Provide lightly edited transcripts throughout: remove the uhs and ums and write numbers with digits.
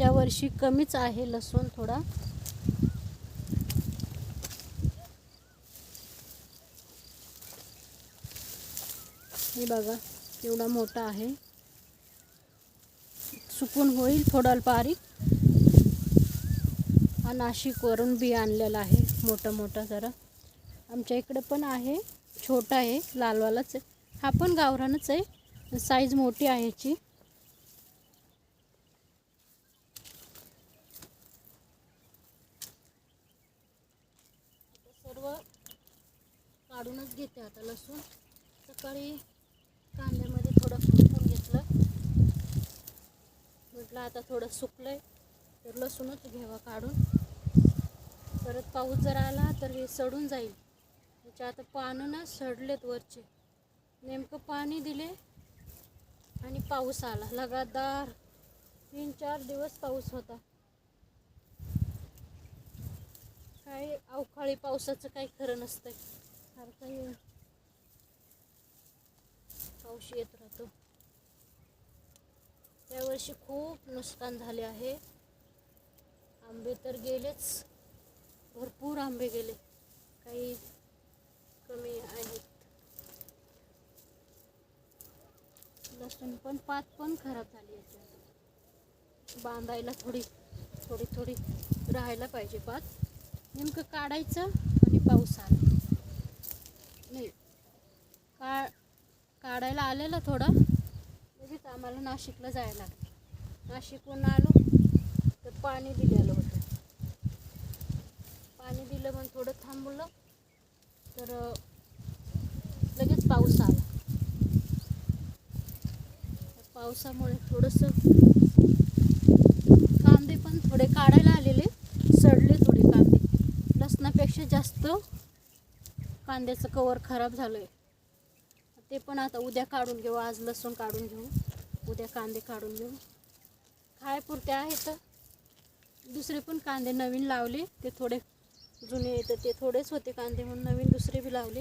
यावर्षी कमीच आहे लसूण थोडा. हे बघा एवढा मोठा आहे. सुकून होईल थोडा बारीक. हा नाशिकवरून बी आणलेला आहे मोठा मोठा जरा. आमच्या इकडे पण आहे, छोटा आहे, लालवालाच आहे. हा पण गावरानच आहे, साईज मोठी आहे याची. सर्व काढूनच घेते आता लसूण. सकाळी कांद्यामध्ये थोडं फुटून घेतलं, म्हटलं आता थोडं सुकलंय तर लसूणच घ्यावा काढून. परत पाऊस जर आला तर हे सडून जाईल. त्याच्या आता पानं ना सडलेत वरचे. नेमकं पाणी दिले आणि पाऊस आला लगातार. 3-4 दिवस पाऊस होता. काय अवकाळी पावसाचं काही खरं नसतंय. सारखं पाऊस येत राहतो. यावर्षी खूप नुकसान झाले आहे. आंबे तर गेलेच, भरपूर आंबे गेले, काही कमी आहेत. लसूण पण पात पण खराब झाली आहे. बांधायला थोडी राहायला पाहिजे पात. नेमकं काढायचं आणि पाऊस आला. नाही काढायला आलेलं थोडं. लगेच आम्हाला नाशिकला जायला लागलं. नाशिकहून आलो तर पाणी दिलेलं होतं. पाणी दिलं मग थोडं थांबलं तर लगेच पाऊस आला. पावसामुळे थोडंसं कांदे पण थोडे काढायला आलेले, सडले थोडे कांदे. लसणापेक्षा जास्त कांद्याचं कवर खराब झालंय. ते पण आता उद्या काढून घेऊ. आज लसूण काढून घेऊ, उद्या कांदे काढून घेऊ. खायपुरते आहेत. दुसरे पण कांदे नवीन लावले, ते थोडे जुने येतं, ते थोडेच होते कांदे म्हणून नवीन दुसरे बी लावले.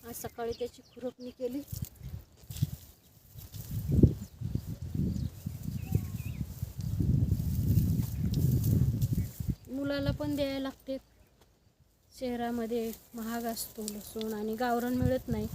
आज सकाळी त्याची खुरपणी केली. मुलाला पण द्यायला लागते. शहरामध्ये महाग असतो लसूण आणि गावरान मिळत नाही.